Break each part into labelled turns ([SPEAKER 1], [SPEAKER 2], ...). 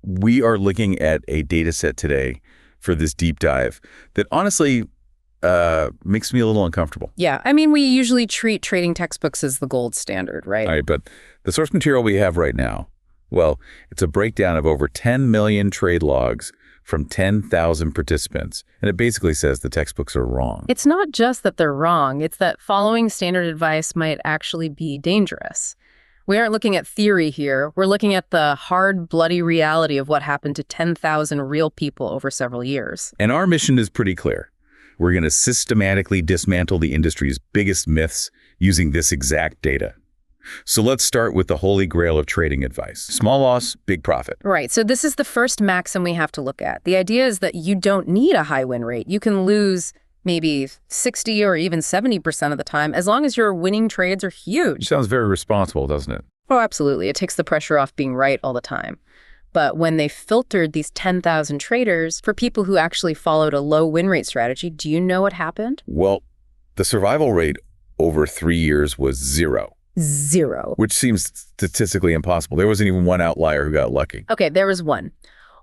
[SPEAKER 1] We are looking at a data set today for this deep dive that honestly makes me a little uncomfortable.
[SPEAKER 2] Yeah, I mean, we usually treat trading textbooks as the gold standard, right?
[SPEAKER 1] All right, but the source material we have right now, well, it's a breakdown of over 10 million trade logs from 10,000 participants. And it basically says the textbooks are wrong.
[SPEAKER 2] It's not just that they're wrong. It's that following standard advice might actually be dangerous. We aren't looking at theory here. We're looking at the hard, bloody reality of what happened to 10,000 real people over several years.
[SPEAKER 1] And our mission is pretty clear. We're going to systematically dismantle the industry's biggest myths using this exact data. So let's start with the holy grail of trading advice. Small loss, big profit.
[SPEAKER 2] Right. So this is the first maxim we have to look at. The idea is that you don't need a high win rate. You can lose maybe 60 or even 70% of the time as long as your winning trades are huge.
[SPEAKER 1] Sounds very responsible, doesn't it?
[SPEAKER 2] Oh, absolutely. It takes the pressure off being right all the time. But when they filtered these 10,000 traders for people who actually followed a low win rate strategy, do you know what happened?
[SPEAKER 1] Well, the survival rate over 3 years was 0.
[SPEAKER 2] 0.
[SPEAKER 1] Which seems statistically impossible. There wasn't even one outlier who got lucky.
[SPEAKER 2] Okay, there was one.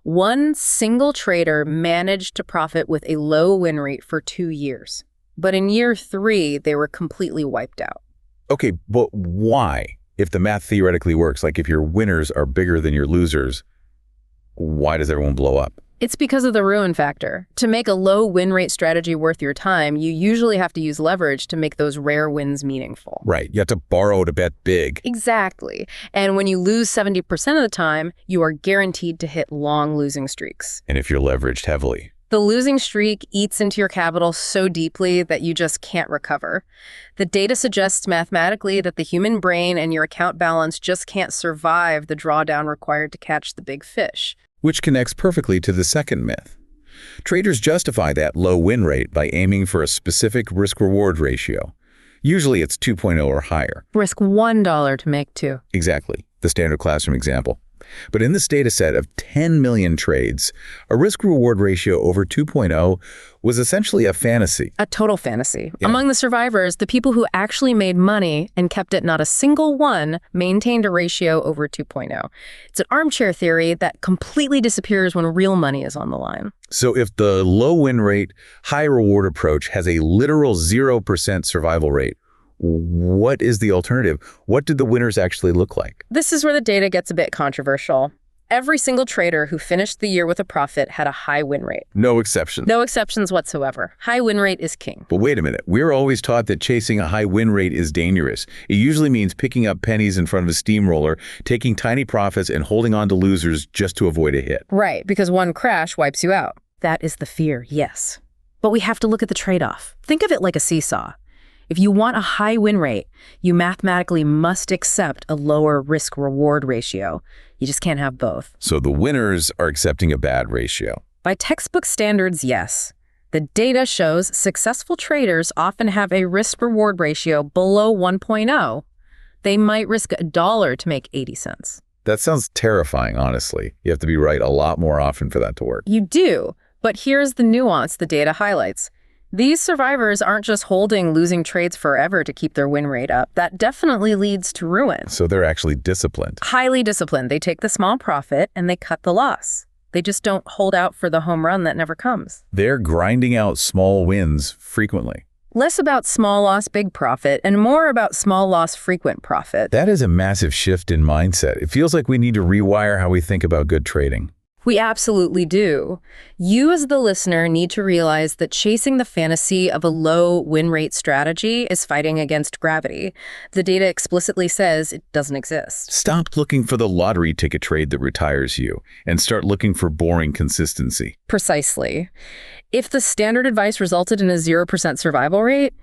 [SPEAKER 2] One single trader managed to profit with a low win rate for 2 years. But in year 3, they were completely wiped out.
[SPEAKER 1] Okay, but why? If the math theoretically works, like if your winners are bigger than your losers, why does everyone blow up?
[SPEAKER 2] It's because of the ruin factor. To make a low win rate strategy worth your time, you usually have to use leverage to make those rare wins meaningful.
[SPEAKER 1] Right. You have to borrow to bet big.
[SPEAKER 2] Exactly. And when you lose 70% of the time, you are guaranteed to hit long losing streaks.
[SPEAKER 1] And if you're leveraged heavily.
[SPEAKER 2] The losing streak eats into your capital so deeply that you just can't recover. The data suggests mathematically that the human brain and your account balance just can't survive the drawdown required to catch the big fish.
[SPEAKER 1] Which connects perfectly to the second myth. Traders justify that low win rate by aiming for a specific risk-reward ratio. Usually it's 2.0 or higher.
[SPEAKER 2] Risk $1 to make 2.
[SPEAKER 1] Exactly, the standard classroom example. But in this data set of 10 million trades, a risk-reward ratio over 2.0 was essentially a fantasy.
[SPEAKER 2] A total fantasy.
[SPEAKER 1] Yeah.
[SPEAKER 2] Among the survivors, the people who actually made money and kept it not a single one maintained a ratio over 2.0. It's an armchair theory that completely disappears when real money is on the line.
[SPEAKER 1] So if the low win rate, high reward approach has a literal 0% survival rate, what is the alternative? What did the winners actually look like?
[SPEAKER 2] This is where the data gets a bit controversial. Every single trader who finished the year with a profit had a high win rate.
[SPEAKER 1] No exceptions.
[SPEAKER 2] No exceptions whatsoever. High win rate is king.
[SPEAKER 1] But wait a minute. We're always taught that chasing a high win rate is dangerous. It usually means picking up pennies in front of a steamroller, taking tiny profits, and holding on to losers just to avoid a hit.
[SPEAKER 2] Right, because one crash wipes you out. That is the fear, yes. But we have to look at the trade-off. Think of it like a seesaw. If you want a high win rate, you mathematically must accept a lower risk-reward ratio. You just can't have both.
[SPEAKER 1] So the winners are accepting a bad ratio.
[SPEAKER 2] By textbook standards, yes. The data shows successful traders often have a risk-reward ratio below 1.0. They might risk $1 to make 80 cents.
[SPEAKER 1] That sounds terrifying, honestly. You have to be right a lot more often for that to work.
[SPEAKER 2] You do, but here's the nuance the data highlights. These survivors aren't just holding losing trades forever to keep their win rate up. That definitely leads to ruin.
[SPEAKER 1] So they're actually disciplined.
[SPEAKER 2] Highly disciplined. They take the small profit and they cut the loss. They just don't hold out for the home run that never comes.
[SPEAKER 1] They're grinding out small wins frequently.
[SPEAKER 2] Less about small loss, big profit, and more about small loss, frequent profit.
[SPEAKER 1] That is a massive shift in mindset. It feels like we need to rewire how we think about good trading.
[SPEAKER 2] We absolutely do. You as the listener need to realize that chasing the fantasy of a low win rate strategy is fighting against gravity. The data explicitly says it doesn't exist.
[SPEAKER 1] Stop looking for the lottery ticket trade that retires you and start looking for boring consistency.
[SPEAKER 2] Precisely. If the standard advice resulted in a 0% survival rate,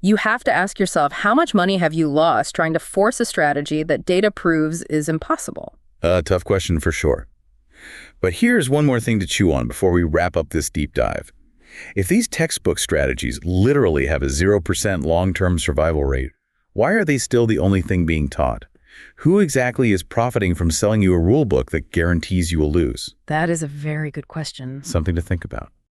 [SPEAKER 2] you have to ask yourself, how much money have you lost trying to force a strategy that data proves is impossible?
[SPEAKER 1] Tough question for sure. But here's one more thing to chew on before we wrap up this deep dive. If these textbook strategies literally have a 0% long-term survival rate, why are they still the only thing being taught? Who exactly is profiting from selling you a rule book that guarantees you will lose?
[SPEAKER 2] That is a very good question.
[SPEAKER 1] Something to think about.